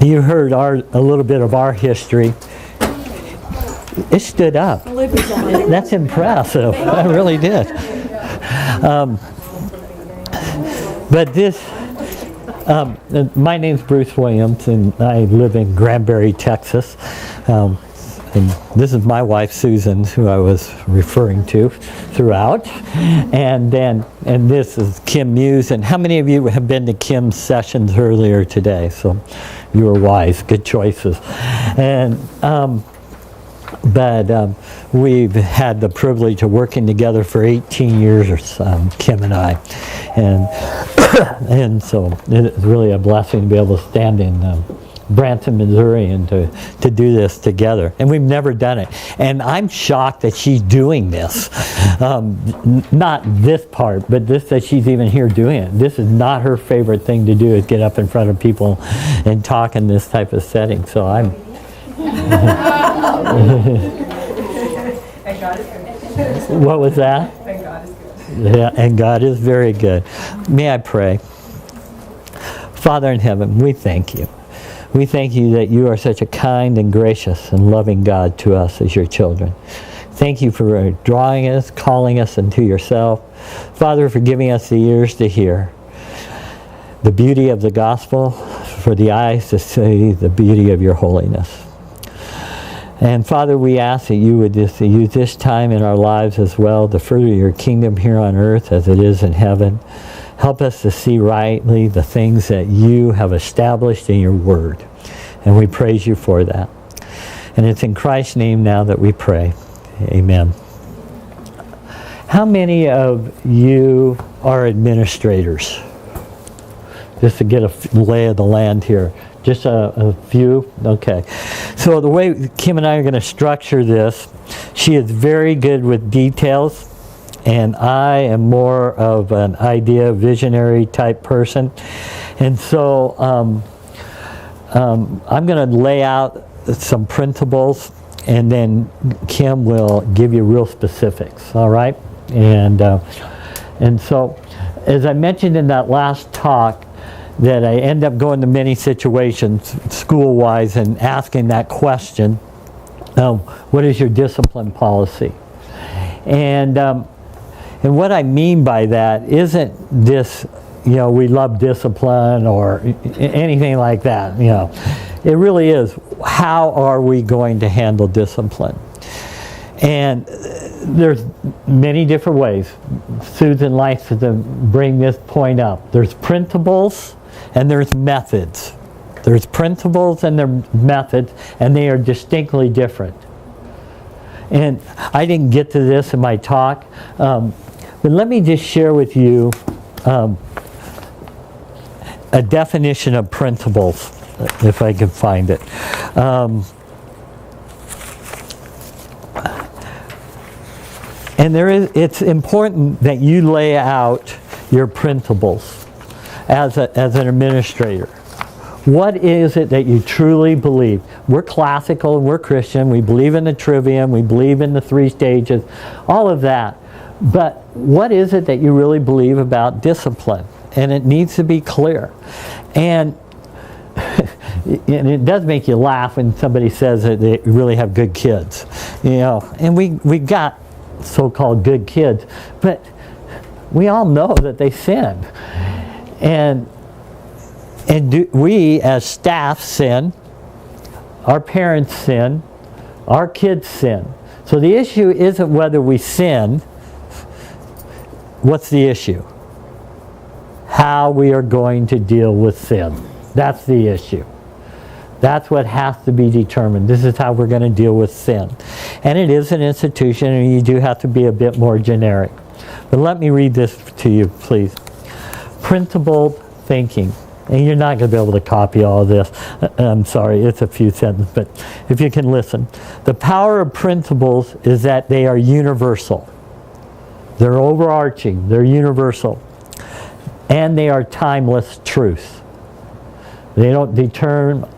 You heard a little bit of our history. It stood up. That's impressive. I really did. But this, my name's Bruce Williams, and I live in Granbury, Texas. And this is my wife, Susan, who I was referring to throughout. And this is Kim Mewes. And how many of you have been to Kim's sessions earlier today? So you were wise, good choices. And we've had the privilege of working together for 18 years, Kim and I. And so it's really a blessing to be able to stand in Branson, Missouri, and to do this together. And we've never done it. And I'm shocked that she's doing this. Not this part, but this that she's even here doing it. This is not her favorite thing to do, is get up in front of people and talk in this type of setting. So I'm... What was that? And God is good. Yeah, and God is very good. May I pray? Father in heaven, we thank you. We thank you that you are such a kind and gracious and loving God to us as your children. Thank you for drawing us, calling us into yourself. Father, for giving us the ears to hear the beauty of the gospel, for the eyes to see the beauty of your holiness. And Father, we ask that you would just use this time in our lives as well to further your kingdom here on earth as it is in heaven. Help us to see rightly the things that you have established in your word. And we praise you for that. And it's in Christ's name now that we pray. Amen. How many of you are administrators? Just to get a lay of the land here. Just a few? Okay. So the way Kim and I are going to structure this, she is very good with details. And I am more of an idea, visionary type person. And so I'm going to lay out some principles, and then Kim will give you real specifics, all right? And so, as I mentioned in that last talk, that I end up going to many situations, school-wise, and asking that question, what is your discipline policy? And what I mean by that isn't this, we love discipline or anything like that, It really is, how are we going to handle discipline? And there's many different ways. Susan likes to bring this point up. There's principles and there's methods. There's principles and there's methods, and they are distinctly different. And I didn't get to this in my talk, but let me just share with you a definition of principles, if I can find it. And it's important that you lay out your principles as an administrator. What is it that you truly believe? We're classical and we're Christian. We believe in the trivium. We believe in the 3 stages. All of that. But what is it that you really believe about discipline? And it needs to be clear. And it does make you laugh when somebody says that they really have good kids. And we got so-called good kids. But we all know that they sin. And we as staff sin, our parents sin, our kids sin. So the issue isn't whether we sin. What's the issue? How we are going to deal with sin. That's the issue. That's what has to be determined. This is how we're going to deal with sin. And it is an institution, and you do have to be a bit more generic. But let me read this to you, please. Principled thinking. And you're not going to be able to copy all of this. I'm sorry, it's a few sentences, but if you can listen. The power of principles is that they are universal. They're overarching, they're universal. And they are timeless truths. They aren't determined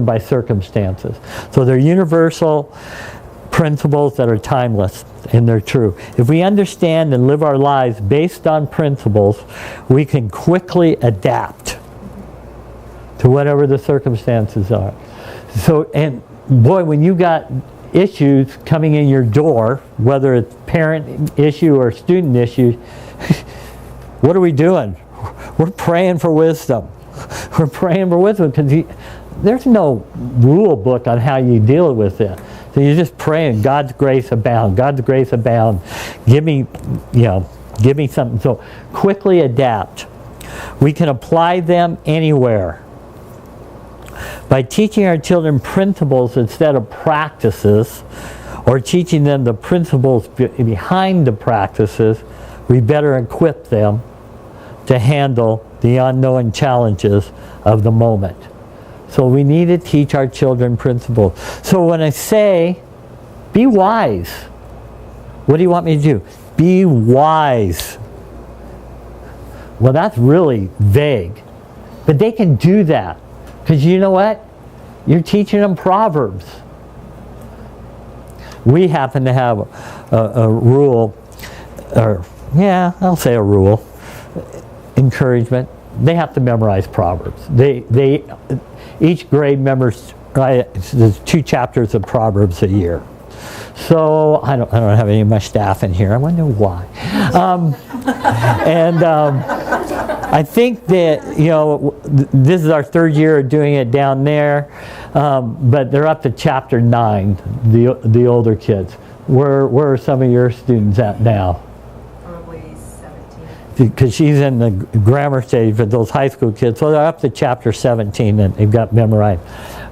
by circumstances. So they're universal principles that are timeless, and they're true. If we understand and live our lives based on principles, we can quickly adapt to whatever the circumstances are. So, and boy, when you got issues coming in your door, whether it's parent issue or student issue, what are we doing? We're praying for wisdom. We're praying for wisdom because there's no rule book on how you deal with it. So you're just praying, God's grace abound, God's grace abound. Give me something. So quickly adapt. We can apply them anywhere. By teaching our children principles instead of practices, or teaching them the principles behind the practices, we better equip them to handle the unknown challenges of the moment. So we need to teach our children principles. So when I say, be wise, what do you want me to do? Be wise. Well, that's really vague. But they can do that. Because you know what? You're teaching them Proverbs. We happen to have a rule, or yeah, I'll say a rule, encouragement. They have to memorize Proverbs. Each grade there's 2 chapters of Proverbs a year. So I don't have any of my staff in here. I wonder why. I think that, this is our 3rd year of doing it down there, but they're up to chapter 9, the older kids. Where are some of your students at now? Probably 17. Because she's in the grammar stage with those high school kids, so they're up to chapter 17 and they've got memorized.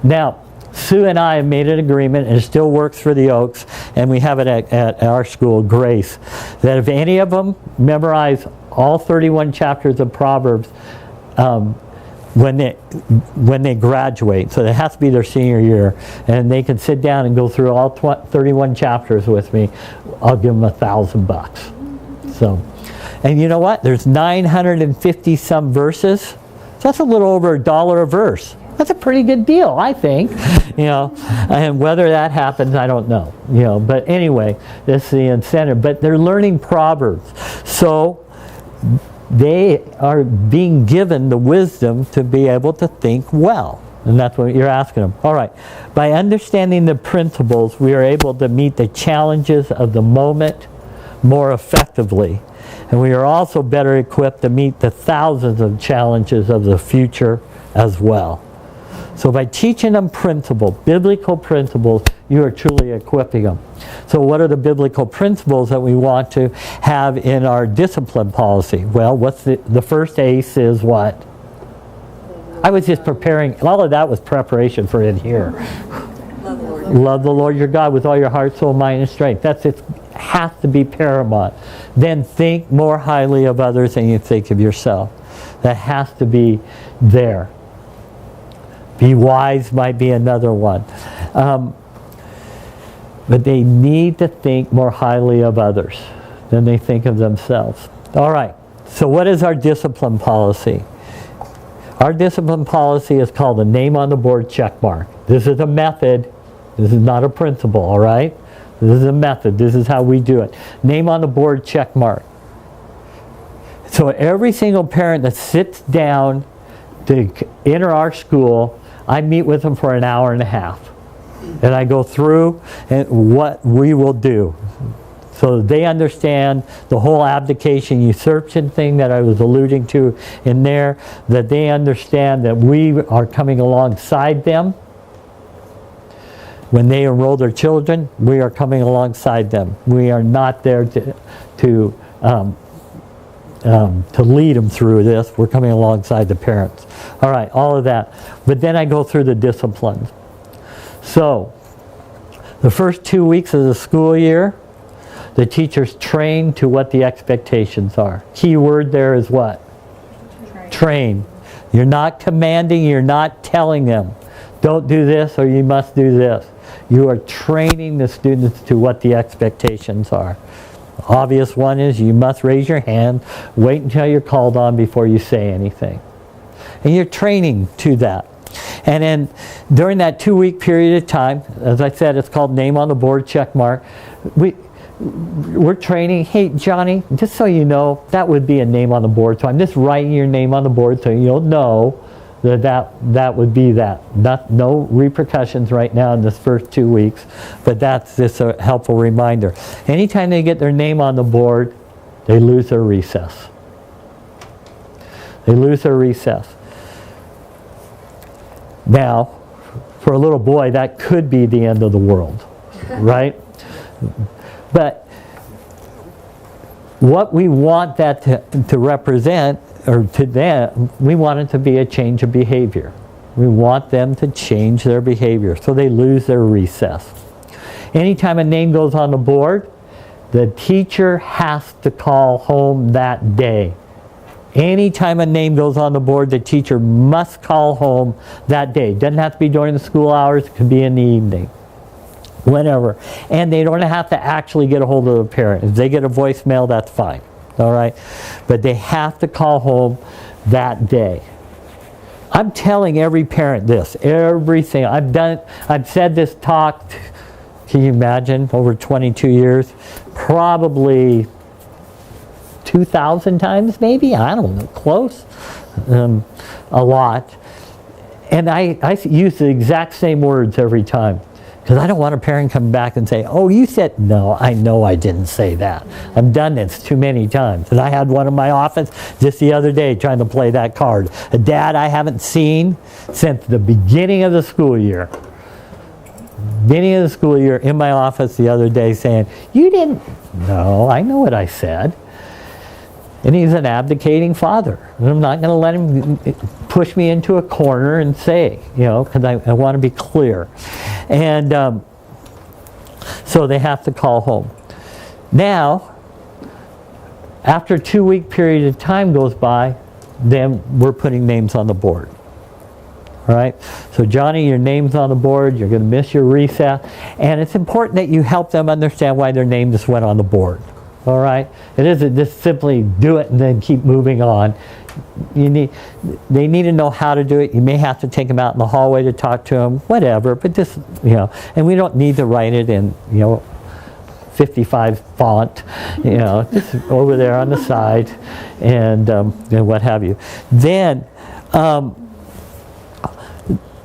Now, Sue and I have made an agreement, and it still works for the Oaks, and we have it at our school, Grace, that if any of them memorize all 31 chapters of Proverbs when they graduate, so it has to be their senior year, and they can sit down and go through all 31 chapters with me, I'll give them $1,000. So, and you know what? There's 950 some verses. So that's a little over $1 a verse. That's a pretty good deal, I think. And whether that happens, I don't know. But anyway, this is the incentive. But they're learning Proverbs, so they are being given the wisdom to be able to think well. And that's what you're asking them. All right. By understanding the principles, we are able to meet the challenges of the moment more effectively. And we are also better equipped to meet the thousands of challenges of the future as well. So by teaching them biblical principles, you are truly equipping them. So what are the biblical principles that we want to have in our discipline policy? Well, what's the first ACE is what? I was just preparing, all of that was preparation for in here. Love the Lord your God with all your heart, soul, mind, and strength. It has to be paramount. Then think more highly of others than you think of yourself. That has to be there. Be wise might be another one. But they need to think more highly of others than they think of themselves. All right, so what is our discipline policy? Our discipline policy is called a name on the board check mark. This is a method. This is not a principle, all right? This is a method. This is how we do it. Name on the board check mark. So every single parent that sits down to enter our school, I meet with them for an hour and a half. And I go through what we will do. So they understand the whole abdication, usurpation thing that I was alluding to in there, that they understand that we are coming alongside them. When they enroll their children, we are coming alongside them. We are not there to lead them through this. We're coming alongside the parents. All right, all of that. But then I go through the disciplines. So, the first 2 weeks of the school year, the teachers train to what the expectations are. Key word there is what? Train. You're not commanding, you're not telling them, don't do this or you must do this. You are training the students to what the expectations are. Obvious one is you must raise your hand, wait until you're called on before you say anything. And you're training to that. And then during that 2-week period of time, as I said, it's called name on the board check mark. We're training, hey Johnny, just so you know, that would be a name on the board. So I'm just writing your name on the board so you'll know that would be that. No repercussions right now in this first 2 weeks, but that's just a helpful reminder. Anytime they get their name on the board, they lose their recess. They lose their recess. Now, for a little boy, that could be the end of the world, right? But what we want that to represent, or to them, we want it to be a change of behavior. We want them to change their behavior, so they lose their recess. Anytime a name goes on the board, the teacher has to call home that day. Anytime a name goes on the board, the teacher must call home that day. Doesn't have to be during the school hours, it could be in the evening. Whenever. And they don't have to actually get a hold of the parent. If they get a voicemail, that's fine. All right? But they have to call home that day. I'm telling every parent this. Everything. I've said this talk, can you imagine, over 22 years? Probably 2,000 times maybe? I don't know. Close. A lot. And I use the exact same words every time. Because I don't want a parent come back and say, oh, you said, no, I know I didn't say that. I've done this too many times. And I had one in my office just the other day trying to play that card. A dad I haven't seen since the beginning of the school year. Beginning of the school year in my office the other day saying, you didn't, no, I know what I said. And he's an abdicating father. And I'm not going to let him push me into a corner and say, because I want to be clear. And so they have to call home. Now, after a 2-week period of time goes by, then we're putting names on the board. All right? So Johnny, your name's on the board. You're going to miss your recess. And it's important that you help them understand why their name just went on the board. All right? It isn't just simply do it and then keep moving on. They need to know how to do it. You may have to take them out in the hallway to talk to them, whatever, but just, and we don't need to write it in, 55 font, just over there on the side and what have you. Then,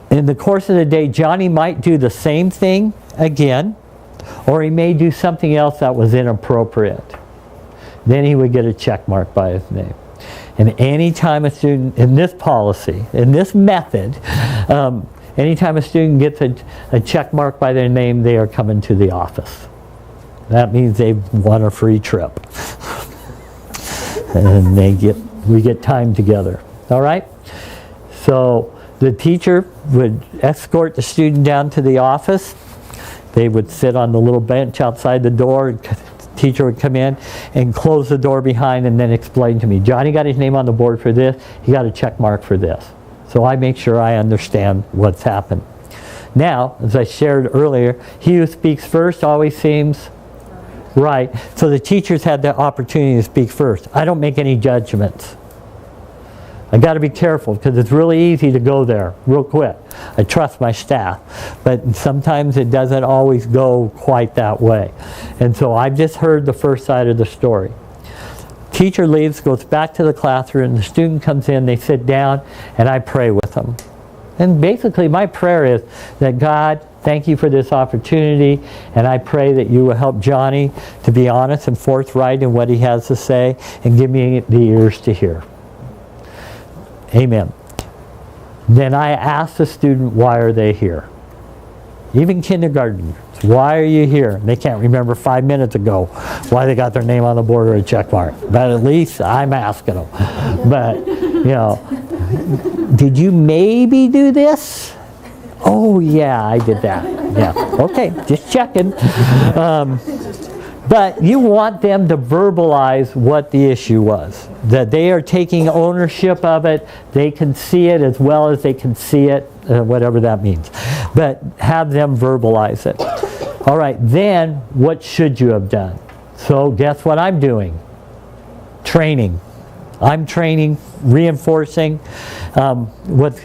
in the course of the day, Johnny might do the same thing again, or he may do something else that was inappropriate. Then he would get a check mark by his name. And anytime a student, in this policy, in this method, anytime a student gets a check mark by their name, they are coming to the office. That means they've won a free trip. And we get time together. All right? So the teacher would escort the student down to the office. They would sit on the little bench outside the door. Teacher would come in and close the door behind and then explain to me, Johnny got his name on the board for this, he got a check mark for this. So I make sure I understand what's happened. Now, as I shared earlier, he who speaks first always seems right. So the teachers had the opportunity to speak first. I don't make any judgments. I got to be careful because it's really easy to go there real quick. I trust my staff, but sometimes it doesn't always go quite that way. And so I've just heard the first side of the story. Teacher leaves, goes back to the classroom, the student comes in, they sit down, and I pray with them. And basically my prayer is that God, thank you for this opportunity, and I pray that you will help Johnny to be honest and forthright in what he has to say, and give me the ears to hear. Amen. Then I ask the student, why are they here? Even kindergarten, why are you here? They can't remember 5 minutes ago why they got their name on the board or a check mark. But at least I'm asking them. But, did you maybe do this? Oh yeah, I did that. Yeah, okay, just checking. But you want them to verbalize what the issue was. That they are taking ownership of it. They can see it as well as they can see it, whatever that means. But have them verbalize it. All right, then what should you have done? So guess what I'm doing? Training. I'm training, reinforcing. What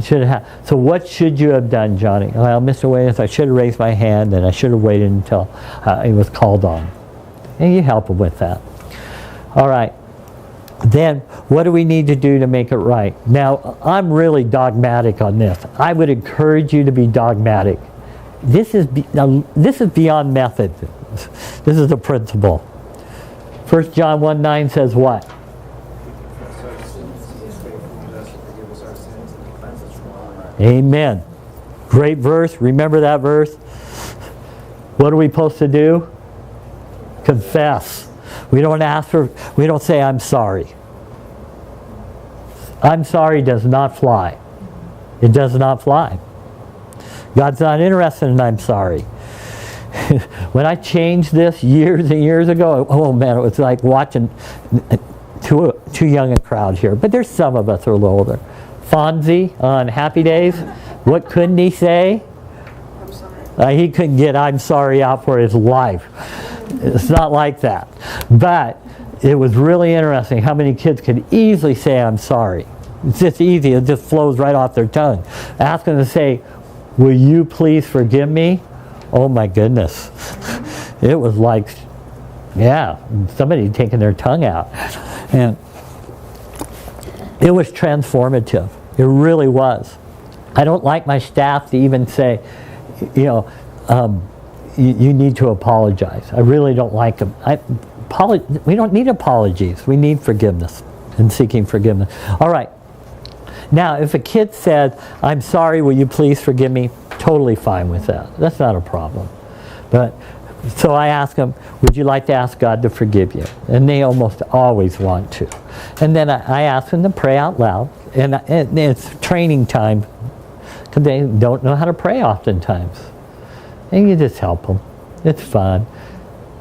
should have happened? So what should you have done, Johnny? Well, Mr. Williams, I should have raised my hand and I should have waited until it was called on. And you help them with that. All right. then what do we need to do to make it right? Now, I'm really dogmatic on this. I would encourage you to be dogmatic. This is beyond method. This is the principle. 1 John 1:9 says what? Amen. Great verse. Remember that verse? What are we supposed to do? Confess. We don't say I'm sorry. I'm sorry does not fly. It does not fly. God's not interested in I'm sorry. When I changed this years and years ago, oh man, it was like watching too young a crowd here. But there's some of us who are a little older. Fonzie on Happy Days, what couldn't he say? I'm sorry. He couldn't get I'm sorry out for his life. It's not like that. But it was really interesting how many kids could easily say I'm sorry. It's just easy. It just flows right off their tongue. Ask them to say, will you please forgive me? Oh my goodness. It was like, yeah, somebody taking their tongue out. And it was transformative. It really was. I don't like my staff to even say, you need to apologize. I really don't like them. We don't need apologies. We need forgiveness and seeking forgiveness. All right. Now, if a kid said, I'm sorry, will you please forgive me? Totally fine with that. That's not a problem. But so I ask them, would you like to ask God to forgive you? And they almost always want to. And then I ask them to pray out loud. And it's training time because they don't know how to pray oftentimes. And you just help them. It's fun.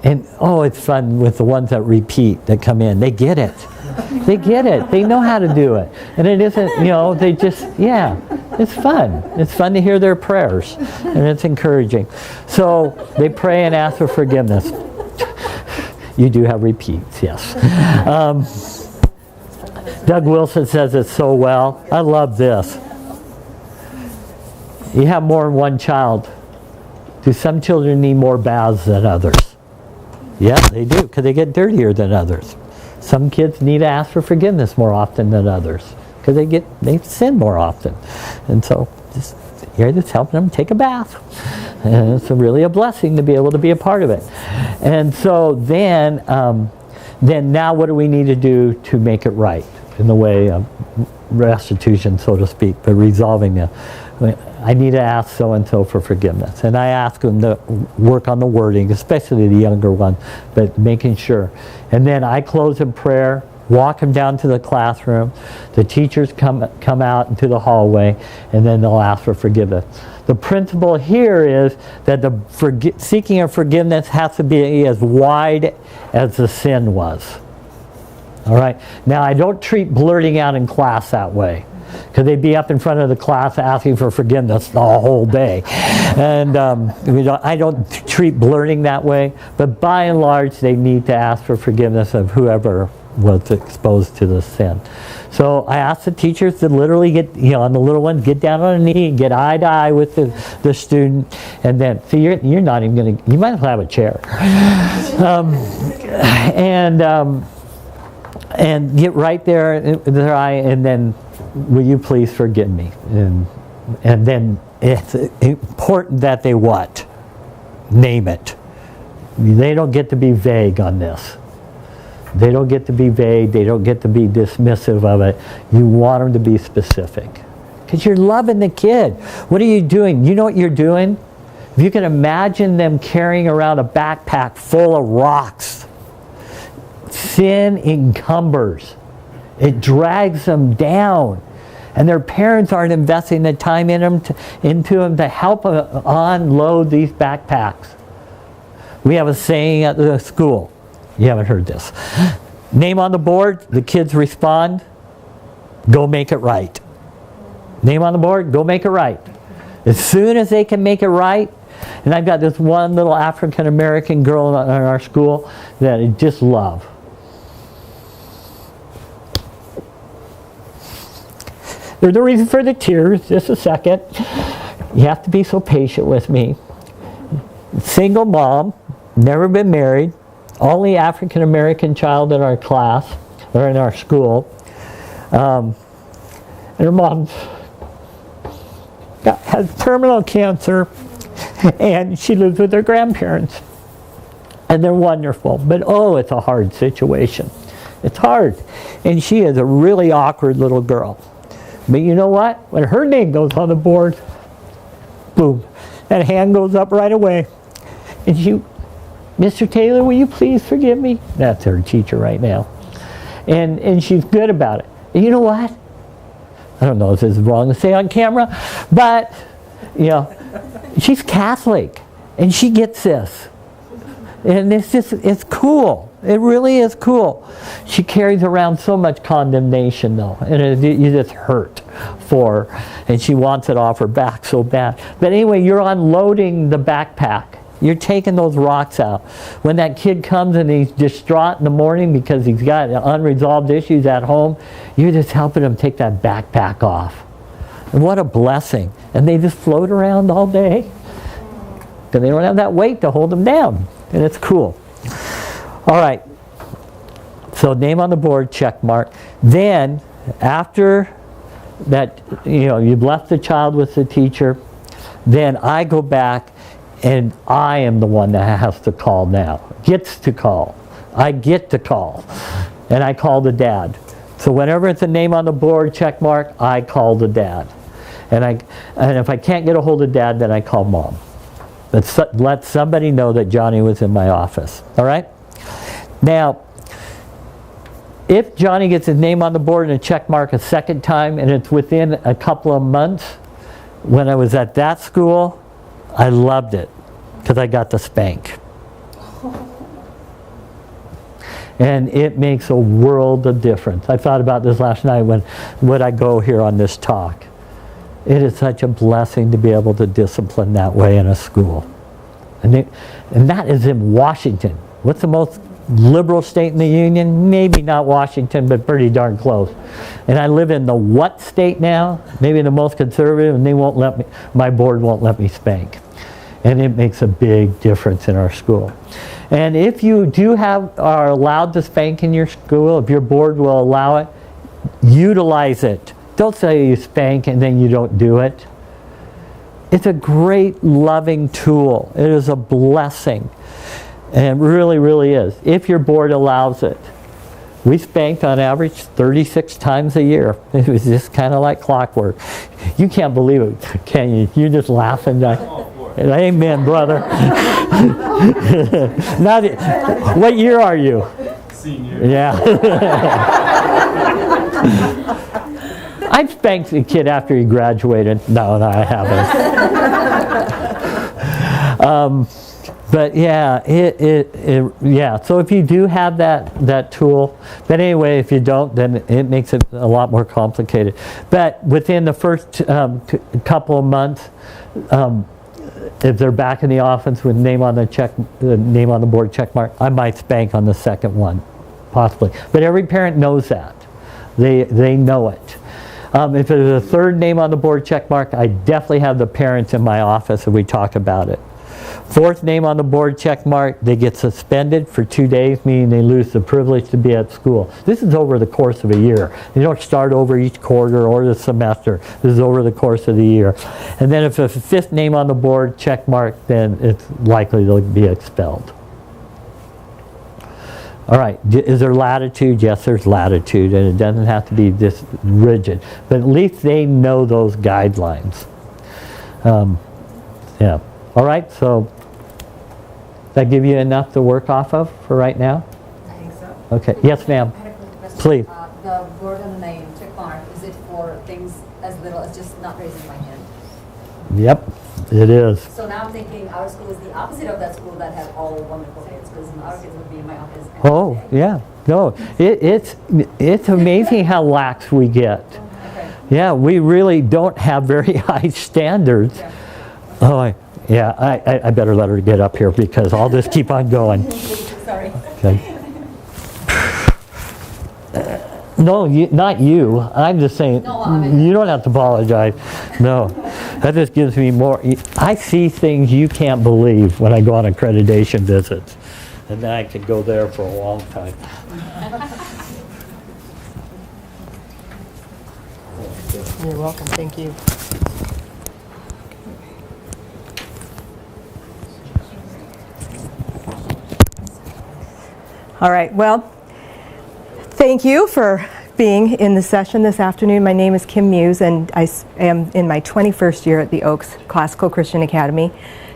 And it's fun with the ones that repeat, that come in. They get it. They get it. They know how to do it. And it isn't, they just, it's fun. It's fun to hear their prayers. And it's encouraging. So they pray and ask for forgiveness. You do have repeats, yes. Doug Wilson says it so well. I love this. You have more than one child. Do some children need more baths than others? Yeah, they do, because they get dirtier than others. Some kids need to ask for forgiveness more often than others, because they sin more often. And so you're just helping them take a bath. And it's really a blessing to be able to be a part of it. And so then now what do we need to do to make it right in the way of restitution, so to speak, but resolving it? I need to ask so-and-so for forgiveness. And I ask them to work on the wording, especially the younger one, but making sure. And then I close in prayer, walk them down to the classroom. The teachers come out into the hallway, and then they'll ask for forgiveness. The principle here is that the seeking of forgiveness has to be as wide as the sin was. All right? Now, I don't treat blurting out in class that way, because they'd be up in front of the class asking for forgiveness the whole day. And I don't treat blurting that way, but by and large, they need to ask for forgiveness of whoever was exposed to the sin. So I ask the teachers to literally get, on the little ones, get down on a knee and get eye to eye with the student. And then, see, you're not even going to, you might as well have a chair. And get right there in their eye, and then, will you please forgive me? And then it's important that they what? Name it. They don't get to be vague on this. They don't get to be vague. They don't get to be dismissive of it. You want them to be specific. Because you're loving the kid. What are you doing? You know what you're doing? If you can imagine them carrying around a backpack full of rocks, sin encumbers. It drags them down. And their parents aren't investing the time into them to help unload these backpacks. We have a saying at the school. You haven't heard this. Name on the board, the kids respond, go make it right. Name on the board, go make it right. As soon as they can make it right, and I've got this one little African American girl in our school that I just love. There's a reason for the tears, just a second. You have to be so patient with me. Single mom, never been married, only African American child in our class. or in our school. And her mom has terminal cancer, and she lives with her grandparents. And they're wonderful, but oh, it's a hard situation. It's hard. And she is a really awkward little girl. But you know what? When her name goes on the board, boom, that hand goes up right away. And she, Mr. Taylor, will you please forgive me? That's her teacher right now. And she's good about it. And you know what? I don't know if this is wrong to say on camera, but, you know, she's Catholic, and she gets this. And it's cool. It really is cool. She carries around so much condemnation, though, and you just hurt for her, and she wants it off her back so bad. But anyway, you're unloading the backpack. You're taking those rocks out. When that kid comes and he's distraught in the morning because he's got unresolved issues at home, you're just helping him take that backpack off. And what a blessing. And they just float around all day. Because they don't have that weight to hold them down. And it's cool. All right. So name on the board, check mark. Then, after that, you know, you've left the child with the teacher, then I go back and I am the one that has to call now. Gets to call. I get to call. And I call the dad. So whenever it's a name on the board, check mark, I call the dad. And if I can't get a hold of dad, then I call mom. Let somebody know that Johnny was in my office. All right? Now, if Johnny gets his name on the board and a check mark a second time, and it's within a couple of months, when I was at that school, I loved it because I got to spank. And it makes a world of difference. I thought about this last night when would I go here on this talk. It is such a blessing to be able to discipline that way in a school. And that is in Washington. What's the most liberal state in the union? Maybe not Washington, but pretty darn close. And I live in the what state now? Maybe the most conservative, and they won't let me, my board won't let me spank. And it makes a big difference in our school. And if you are allowed to spank in your school, if your board will allow it, utilize it. Don't say you spank and then you don't do it. It's a great, loving tool. It is a blessing. And it really, really is. If your board allows it. We spanked on average 36 times a year. It was just kind of like clockwork. You can't believe it, can you? You're just laughing. Amen, brother. What year are you? Senior. Yeah. I've spanked a kid after he graduated. No, I haven't. But yeah, yeah. So if you do have that tool, but anyway, if you don't, then it makes it a lot more complicated. But within the first couple of months, if they're back in the office with name on the board check mark, I might spank on the second one, possibly. But every parent knows that. They know it. If there's a third name on the board check mark, I definitely have the parents in my office and we talk about it. Fourth name on the board check mark, they get suspended for 2 days, meaning they lose the privilege to be at school. This is over the course of a year. You don't start over each quarter or the semester. This is over the course of the year. And then if a fifth name on the board check mark, then it's likely they'll be expelled. All right, is there latitude? Yes, there's latitude, and it doesn't have to be this rigid. But at least they know those guidelines. Yeah. All right, so does that give you enough to work off of for right now? I think so. Okay. Yes, ma'am. I had a quick question. Please. The word on the name, check mark, is it for things as little as just not raising my hand? Yep, it is. So now I'm thinking our school is the opposite of that school that had all wonderful kids, because our kids would be in my office. Oh, yeah. No, it's amazing how lax we get. Okay. Yeah, we really don't have very high standards. Yeah. Oh, yeah, I better let her get up here because I'll just keep on going. Sorry. Okay. No, not you. I'm just saying, No, I mean, you don't have to apologize. No, that just gives me more. I see things you can't believe when I go on accreditation visits. And then I could go there for a long time. You're welcome. Thank you. All right. Well, thank you for being in the session this afternoon. My name is Kim Mewes, and I am in my 21st year at the Oaks Classical Christian Academy.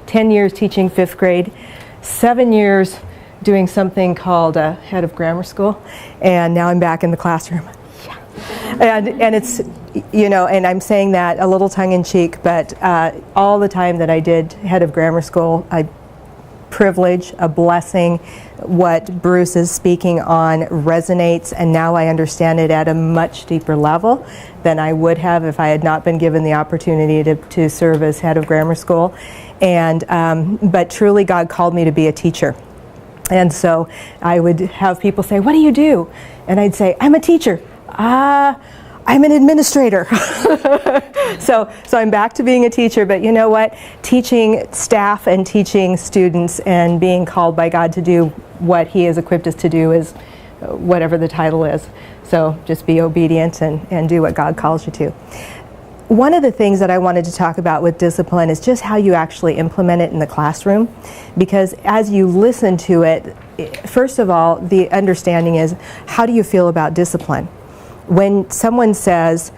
10 years teaching 5th grade, 7 years doing something called head of grammar school, and now I'm back in the classroom. Yeah. And it's, you know, and I'm saying that a little tongue-in-cheek, but all the time that I did head of grammar school, a privilege, a blessing. What Bruce is speaking on resonates, and now I understand it at a much deeper level than I would have if I had not been given the opportunity to serve as head of grammar school. And but truly God called me to be a teacher. And so I would have people say, "What do you do?" And I'd say, "I'm a teacher." I'm an administrator. So I'm back to being a teacher, but you know what? Teaching staff and teaching students and being called by God to do what He has equipped us to do is whatever the title is. So just be obedient and do what God calls you to. One of the things that I wanted to talk about with discipline is just how you actually implement it in the classroom. Because as you listen to it, first of all, the understanding is, how do you feel about discipline? When someone says,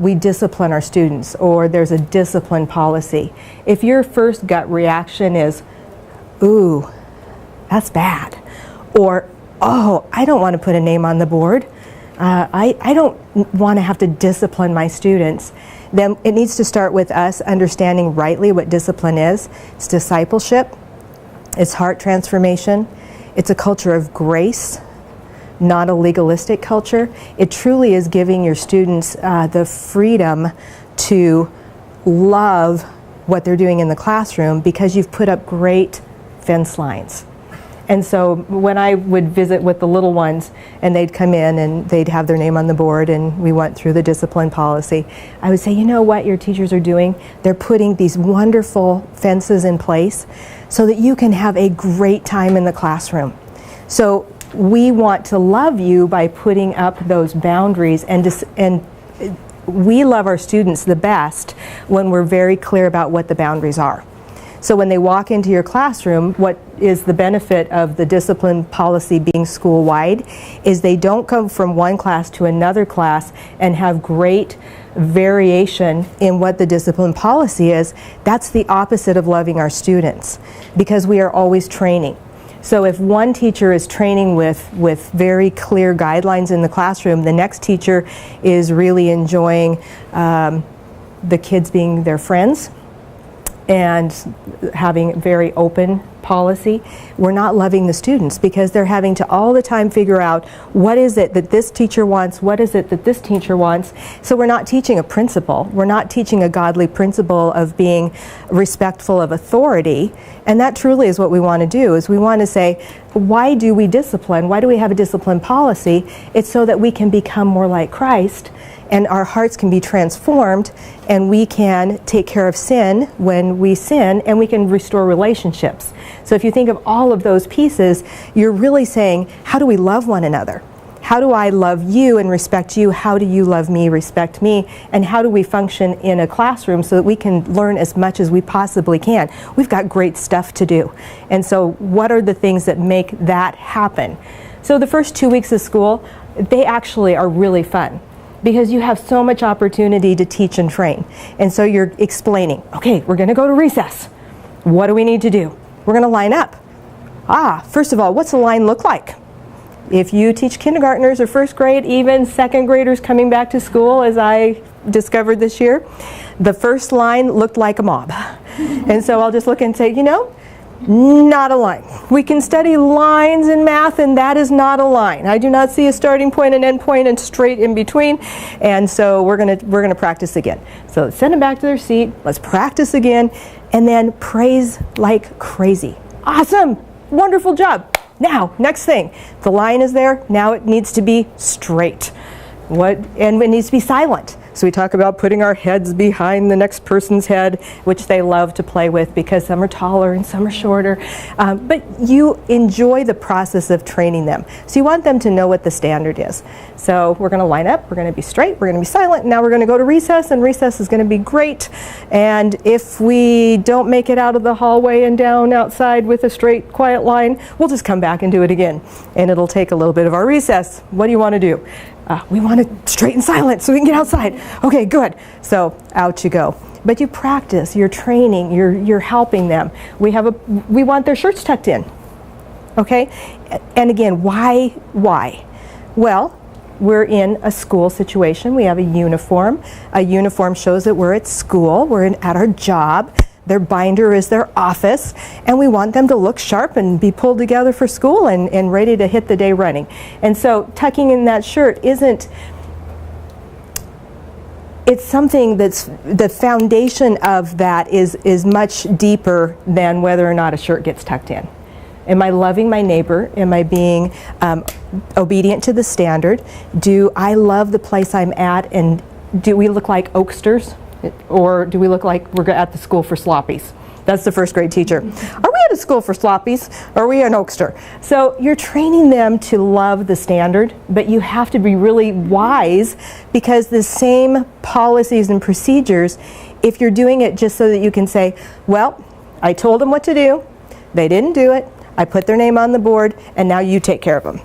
we discipline our students, or there's a discipline policy, if your first gut reaction is, ooh, that's bad, or, oh, I don't want to put a name on the board, I don't want to have to discipline my students, then it needs to start with us understanding rightly what discipline is. It's discipleship, it's heart transformation, it's a culture of grace, not a legalistic culture. It truly is giving your students the freedom to love what they're doing in the classroom because you've put up great fence lines. And so when I would visit with the little ones and they'd come in and they'd have their name on the board and we went through the discipline policy, I would say, you know what your teachers are doing? They're putting these wonderful fences in place so that you can have a great time in the classroom. So we want to love you by putting up those boundaries, and we love our students the best when we're very clear about what the boundaries are. So when they walk into your classroom, what is the benefit of the discipline policy being school-wide is they don't come from one class to another class and have great variation in what the discipline policy is. That's the opposite of loving our students, because we are always training. So if one teacher is training with very clear guidelines in the classroom, the next teacher is really enjoying the kids being their friends and having very open policy. We're not loving the students because they're having to all the time figure out what is it that this teacher wants, what is it that this teacher wants. So we're not teaching a principle. We're not teaching a godly principle of being respectful of authority. And that truly is what we want to do, is we want to say, why do we discipline? Why do we have a discipline policy? It's so that we can become more like Christ and our hearts can be transformed and we can take care of sin when we sin, and we can restore relationships. So if you think of all of those pieces, you're really saying, how do we love one another? How do I love you and respect you? How do you love me, respect me? And how do we function in a classroom so that we can learn as much as we possibly can? We've got great stuff to do. And so what are the things that make that happen? So the first 2 weeks of school, they actually are really fun, because you have so much opportunity to teach and train. And so you're explaining, okay, we're going to go to recess. What do we need to do? We're going to line up. First of all, what's the line look like? If you teach kindergartners or first grade, even second graders coming back to school, as I discovered this year, the first line looked like a mob. And so I'll just look and say, you know, not a line. We can study lines in math, and that is not a line. I do not see a starting point, an end point, and straight in between. And so we're gonna practice again. So let's send them back to their seat. Let's practice again, and then praise like crazy. Awesome, wonderful job. Now, next thing, the line is there. Now it needs to be straight. And it needs to be silent. So we talk about putting our heads behind the next person's head, which they love to play with because some are taller and some are shorter. But you enjoy the process of training them. So you want them to know what the standard is. So we're going to line up, we're going to be straight, we're going to be silent, now we're going to go to recess, and recess is going to be great. And if we don't make it out of the hallway and down outside with a straight, quiet line, we'll just come back and do it again. And it'll take a little bit of our recess. What do you want to do? We want it straight and silent so we can get outside. Okay, good. So out you go. But you practice, you're training, you're helping them. We want their shirts tucked in. Okay? And again, why? Well, we're in a school situation. We have a uniform. A uniform shows that we're at school, at our job. Their binder is their office, and we want them to look sharp and be pulled together for school and ready to hit the day running. And so tucking in that shirt it's something that's, the foundation of that is much deeper than whether or not a shirt gets tucked in. Am I loving my neighbor? Am I being obedient to the standard? Do I love the place I'm at, and do we look like Oaksters? Or do we look like we're at the school for sloppies? That's the first grade teacher. Are we at a school for sloppies? Or are we an Oakster? So you're training them to love the standard, but you have to be really wise, because the same policies and procedures, if you're doing it just so that you can say, well, I told them what to do, they didn't do it, I put their name on the board, and now you take care of them.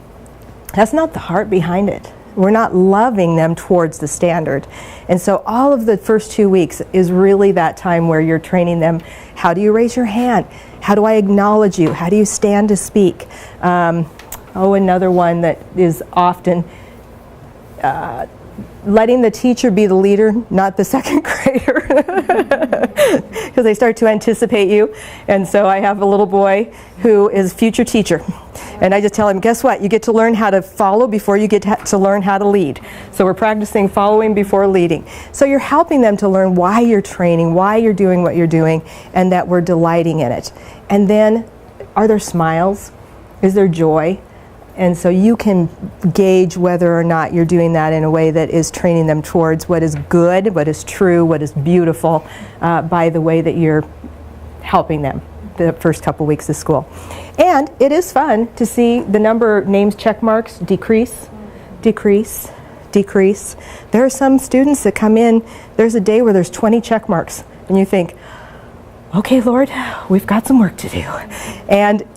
That's not the heart behind it. We're not loving them towards the standard. And so all of the first 2 weeks is really that time where you're training them. How do you raise your hand? How do I acknowledge you? How do you stand to speak? Another one that is often letting the teacher be the leader, not the second grader, because they start to anticipate you. And so I have a little boy who is future teacher. And I just tell him, guess what? You get to learn how to follow before you get to learn how to lead. So we're practicing following before leading. So you're helping them to learn why you're training, why you're doing what you're doing, and that we're delighting in it. And then, are there smiles? Is there joy? And so you can gauge whether or not you're doing that in a way that is training them towards what is good, what is true, what is beautiful, by the way that you're helping them the first couple weeks of school. And it is fun to see the number of names, check marks decrease. There are some students that come in, there's a day where there's 20 check marks, and you think, okay, Lord, we've got some work to do. And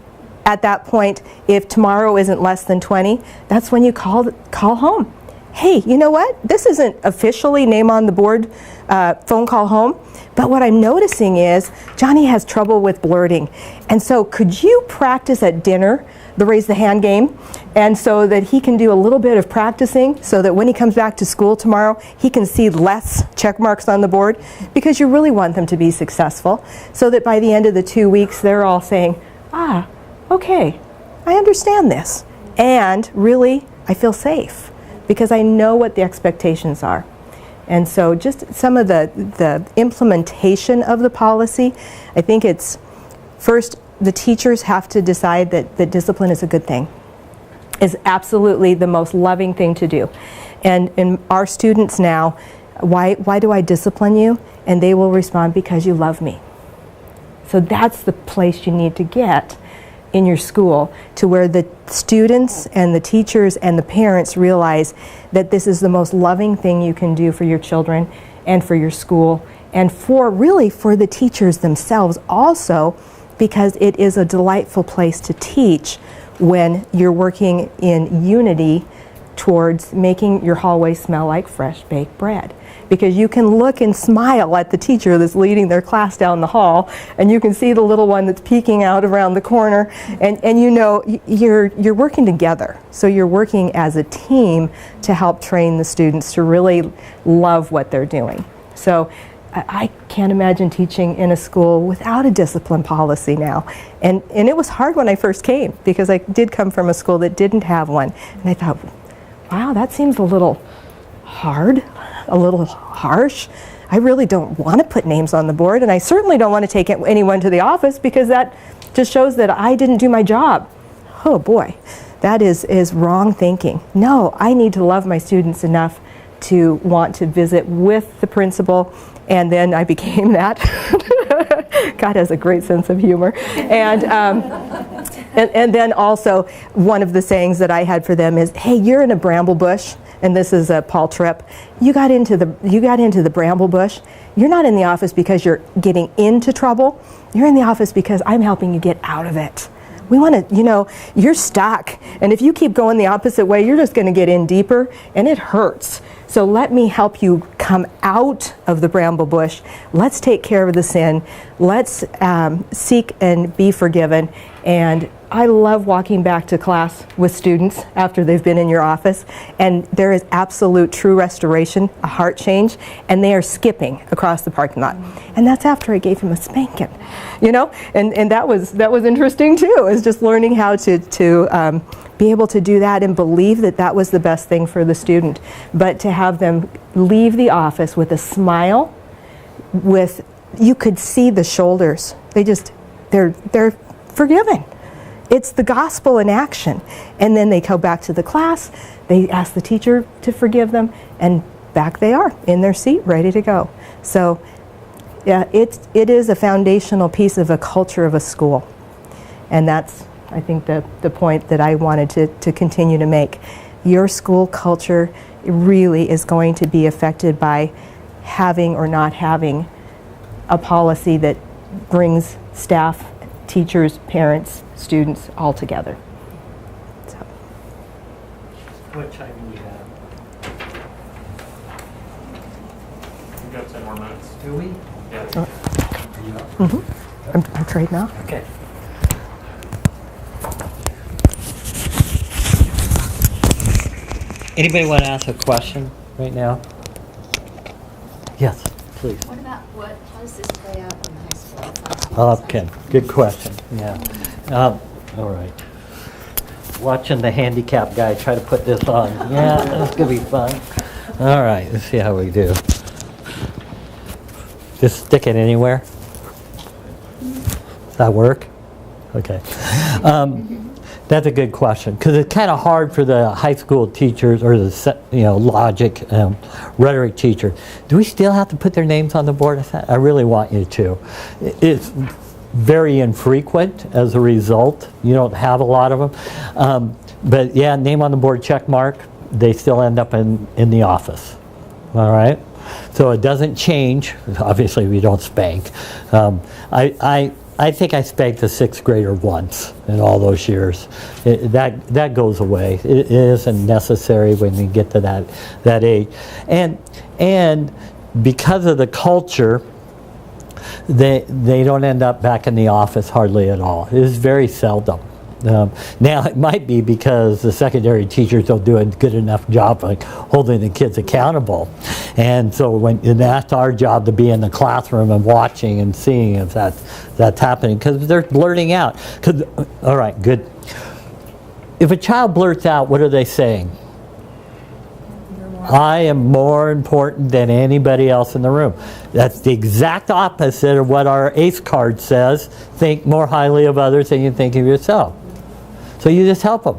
at that point, if tomorrow isn't less than 20, that's when you call home. Hey, you know what? This isn't officially name on the board phone call home, but what I'm noticing is Johnny has trouble with blurting. And so could you practice at dinner the raise the hand game, and so that he can do a little bit of practicing so that when he comes back to school tomorrow, he can see less check marks on the board, because you really want them to be successful, so that by the end of the 2 weeks, they're all saying, okay, I understand this. And really, I feel safe because I know what the expectations are. And so just some of the implementation of the policy, I think it's first, the teachers have to decide that discipline is a good thing, is absolutely the most loving thing to do. And our students now, why do I discipline you? And they will respond, because you love me. So that's the place you need to get in your school, to where the students and the teachers and the parents realize that this is the most loving thing you can do for your children and for your school, and for the teachers themselves also, because it is a delightful place to teach when you're working in unity towards making your hallway smell like fresh baked bread. Because you can look and smile at the teacher that's leading their class down the hall, and you can see the little one that's peeking out around the corner, and you know you're working together. So you're working as a team to help train the students to really love what they're doing. So I can't imagine teaching in a school without a discipline policy now. And it was hard when I first came, because I did come from a school that didn't have one. And I thought, wow, that seems a little hard, a little harsh. I really don't want to put names on the board, and I certainly don't want to take anyone to the office, because that just shows that I didn't do my job. Oh boy, that is wrong thinking. No, I need to love my students enough to want to visit with the principal, and then I became that. God has a great sense of humor. And then also, one of the sayings that I had for them is, hey, you're in a bramble bush, and this is Paul Tripp. You got into the bramble bush. You're not in the office because you're getting into trouble. You're in the office because I'm helping you get out of it. We want to, you're stuck. And if you keep going the opposite way, you're just going to get in deeper, and it hurts. So let me help you come out of the bramble bush. Let's take care of the sin. Let's seek and be forgiven. And I love walking back to class with students after they've been in your office, and there is absolute true restoration, a heart change, and they are skipping across the parking lot. And that's after I gave him a spanking, and that was interesting too, is just learning how to be able to do that and believe that that was the best thing for the student. But to have them leave the office with a smile, you could see the shoulders. They're forgiven. It's the gospel in action. And then they go back to the class, they ask the teacher to forgive them, and back they are in their seat, ready to go. So yeah, it is a foundational piece of a culture of a school. And that's, I think, the point that I wanted to continue to make. Your school culture really is going to be affected by having or not having a policy that brings staff, teachers, parents, students all together. So. What time do we have? We've got 10 more minutes. Do we? Yeah. Are you up? I'm trading off. Okay. Anybody want to ask a question right now? Yes, please. How does this play out in high school? Okay, good question. Yeah. All right. Watching the handicap guy try to put this on. Yeah, that's gonna be fun. All right, let's see how we do. Just stick it anywhere. Does that work? Okay. That's a good question, because it's kind of hard for the high school teachers or the logic rhetoric teacher. Do we still have to put their names on the board? I really want you to. It's very infrequent as a result. You don't have a lot of them. But yeah, name on the board, check mark. They still end up in the office. All right? So it doesn't change. Obviously, we don't spank. I think I spanked a sixth grader once in all those years. That goes away. It isn't necessary when you get to that age. And because of the culture, they don't end up back in the office hardly at all. It is very seldom. Now it might be because the secondary teachers don't do a good enough job like holding the kids accountable, and so that's our job, to be in the classroom and watching and seeing if that's happening, because they're blurting out. All right, good. If a child blurts out, what are they saying? I am more important than anybody else in the room. That's the exact opposite of what our ACE card says. Think more highly of others than you think of yourself. So you just help them.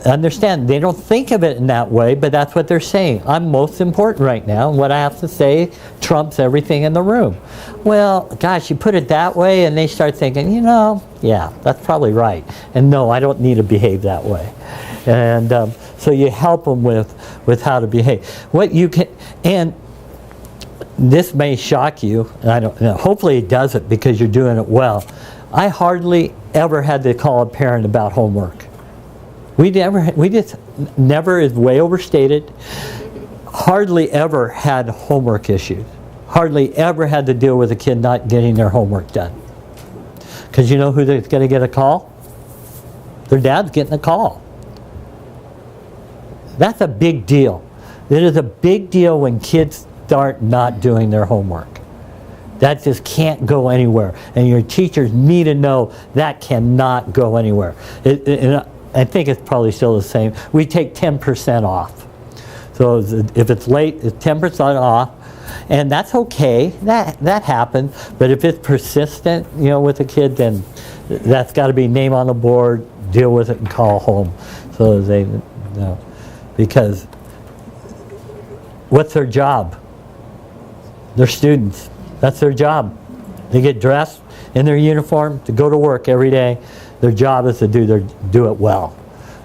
Understand, they don't think of it in that way, but that's what they're saying. I'm most important right now, and what I have to say trumps everything in the room. Well, gosh, you put it that way, and they start thinking, yeah, that's probably right. And no, I don't need to behave that way. And so you help them with how to behave. What you can, and this may shock you, and I don't know, hopefully it doesn't, because you're doing it well. I hardly ever had to call a parent about homework. We just never, is way overstated, hardly ever had homework issues. Hardly ever had to deal with a kid not getting their homework done. Because you know who's going to get a call? Their dad's getting a call. That's a big deal. It is a big deal when kids start not doing their homework. That just can't go anywhere. And your teachers need to know that cannot go anywhere. And I think it's probably still the same. We take 10% off. So if it's late, it's 10% off. And that's okay. That happens. But if it's persistent, with a kid, then that's got to be name on the board, deal with it, and call home. So they know. Because what's their job? They're students. That's their job. They get dressed in their uniform to go to work every day. Their job is to do it well.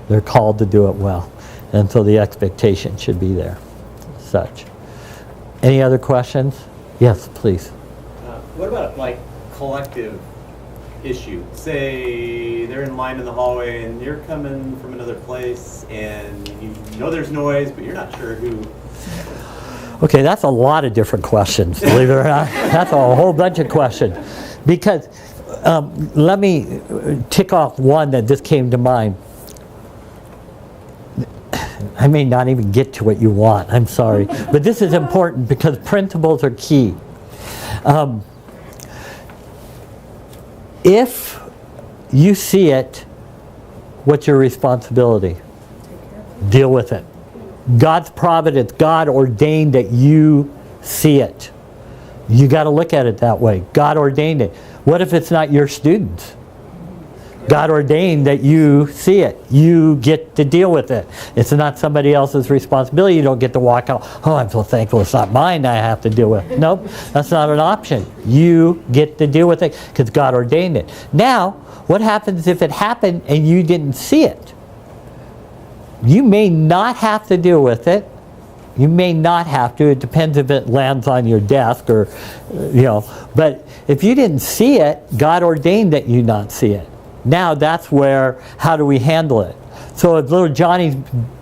They're called to do it well. And so the expectation should be there. Such. Any other questions? Yes, please. What about like collective issue? Say they're in line in the hallway and you're coming from another place and you know there's noise, but you're not sure who. Okay, that's a lot of different questions, believe it or not. That's a whole bunch of questions. Because let me tick off one that just came to mind. I may not even get to what you want, I'm sorry. But this is important because principles are key. If you see it, what's your responsibility? Deal with it. God's providence, God ordained that you see it. You got to look at it that way. God ordained it. What if it's not your students? God ordained that you see it. You get to deal with it. It's not somebody else's responsibility. You don't get to walk out, oh, I'm so thankful it's not mine I have to deal with. Nope, that's not an option. You get to deal with it because God ordained it. Now, what happens if it happened and you didn't see it? You may not have to deal with it. You may not have to. It depends if it lands on your desk or, But if you didn't see it, God ordained that you not see it. Now that's where, how do we handle it? So if little Johnny's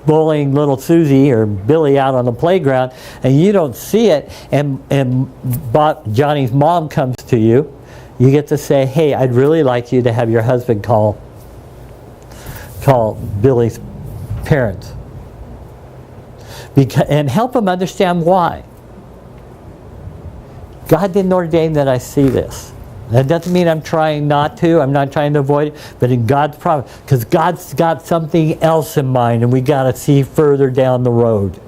bullying little Susie or Billy out on the playground and you don't see it and Johnny's mom comes to you, you get to say, hey, I'd really like you to have your husband call Billy's parents. And help them understand why. God didn't ordain that I see this. That doesn't mean I'm trying not to. I'm not trying to avoid it. But in God's providence, because God's got something else in mind, and we got to see further down the road.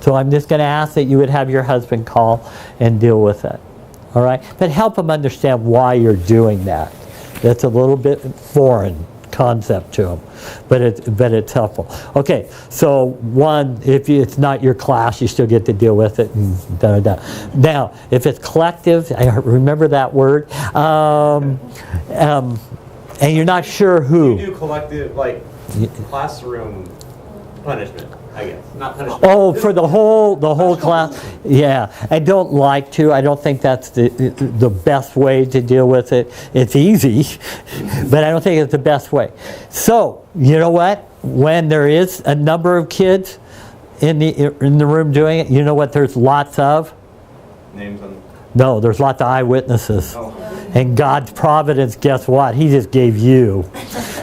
So I'm just going to ask that you would have your husband call and deal with it. All right? But help them understand why you're doing that. That's a little bit foreign concept to them, but it's helpful. Okay, so one, if it's not your class, you still get to deal with it. And da, da, da. Now, if it's collective, I remember that word, and you're not sure who. You do collective, like classroom punishment, I guess, not punishment. Oh, for the whole class? Yeah, I don't like to. I don't think that's the best way to deal with it. It's easy, but I don't think it's the best way. So, you know what? When there is a number of kids in the room doing it, you know what there's lots of? Names on. No, there's lots of eyewitnesses. Oh. And God's providence, guess what? He just gave you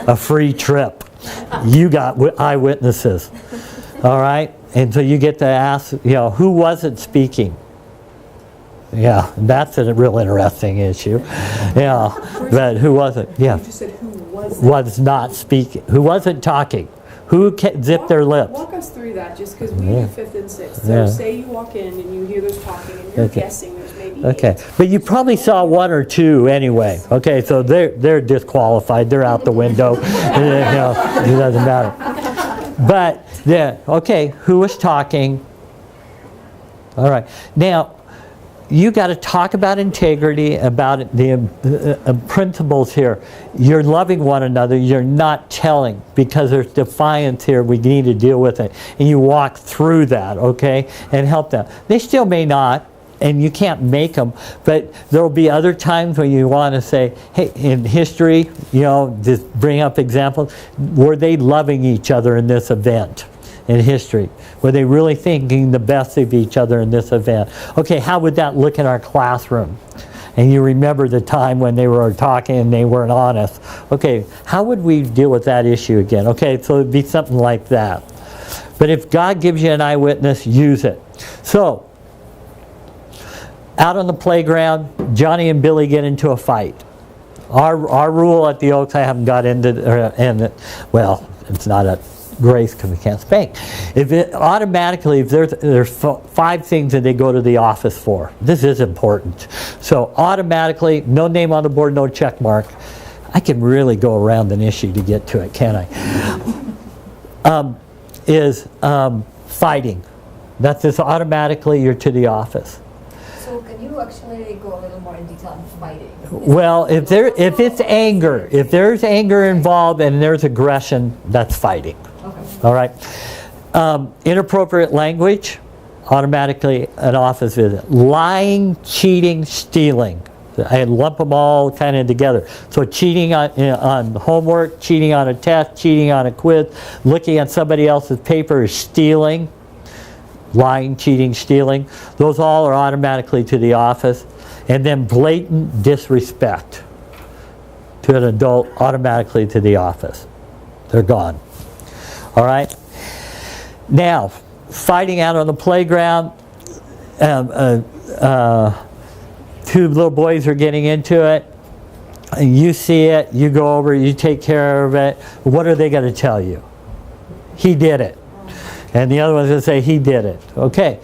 a free trip. You got eyewitnesses. All right? And so you get to ask, who wasn't speaking? Yeah, that's a real interesting issue. Yeah, but who wasn't? Yeah. You just said who was not speaking. Who wasn't talking? Who zipped their lips? Walk us through that, just because we do 5th and 6th. So say you walk in and you hear there's talking and you're guessing there's maybe 8. But you probably saw 1 or 2 anyway. Okay, so they're disqualified. They're out the window. It doesn't matter. But who was talking? All right. Now, you got to talk about integrity, about the principles here. You're loving one another. You're not telling, because there's defiance here. We need to deal with it. And you walk through that, okay, and help them. They still may not, and you can't make them, but there will be other times when you want to say, hey, in history, just bring up examples. Were they loving each other in this event? In history? Were they really thinking the best of each other in this event? Okay, how would that look in our classroom? And you remember the time when they were talking and they weren't honest. Okay, how would we deal with that issue again? Okay, so it'd be something like that. But if God gives you an eyewitness, use it. So, out on the playground, Johnny and Billy get into a fight. Our rule at the Oaks, I haven't got into, it's not a grace because we can't spank. If there's 5 things that they go to the office for. This is important. So automatically, no name on the board, no check mark. I can really go around an issue to get to it, can't I? Is fighting. That's just automatically you're to the office. So can you actually go a little more in detail on fighting? Well, if it's anger, if there's anger involved and there's aggression, that's fighting. Okay. All right. Inappropriate language, automatically an office visit. Lying, cheating, stealing. I lump them all kind of together. So cheating on homework, cheating on a test, cheating on a quiz, looking at somebody else's paper is stealing. Lying, cheating, stealing. Those all are automatically to the office. And then blatant disrespect to an adult, automatically to the office. They're gone. All right? Now, fighting out on the playground. Two little boys are getting into it. And you see it, you go over, you take care of it. What are they going to tell you? He did it. And the other one's going to say, he did it. Okay.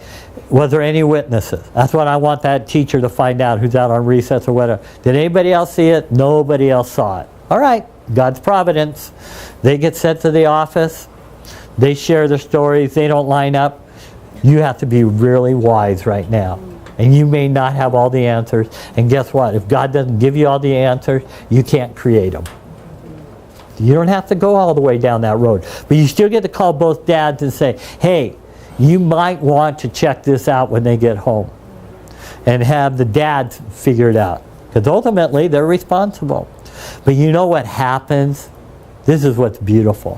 Was there any witnesses? That's what I want that teacher to find out who's out on recess or whatever. Did anybody else see it? Nobody else saw it. All right. God's providence. They get sent to the office. They share their stories. They don't line up. You have to be really wise right now. And you may not have all the answers. And guess what? If God doesn't give you all the answers, you can't create them. You don't have to go all the way down that road. But you still get to call both dads and say, hey, you might want to check this out when they get home. And have the dads figure it out. Because ultimately, they're responsible. But you know what happens? This is what's beautiful.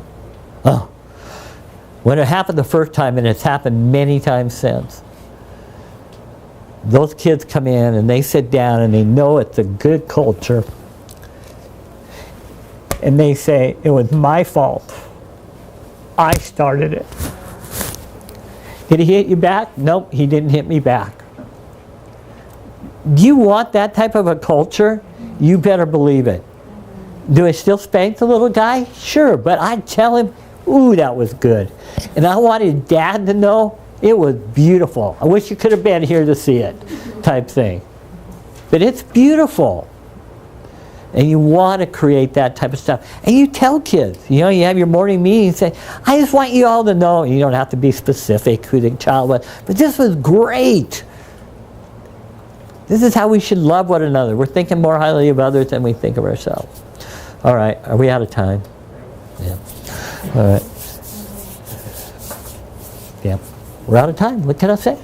When it happened the first time, and it's happened many times since, those kids come in and they sit down and they know it's a good culture. And they say, it was my fault. I started it. Did he hit you back? Nope, he didn't hit me back. Do you want that type of a culture? You better believe it. Do I still spank the little guy? Sure, but I tell him, ooh, that was good. And I wanted Dad to know it was beautiful. I wish you could have been here to see it, type thing. But it's beautiful. And you want to create that type of stuff. And you tell kids, you know, you have your morning meeting and say, I just want you all to know, you don't have to be specific who the child was, but this was great. This is how we should love one another. We're thinking more highly of others than we think of ourselves. All right, are we out of time? Yeah. All right. Yeah. We're out of time. What can I say?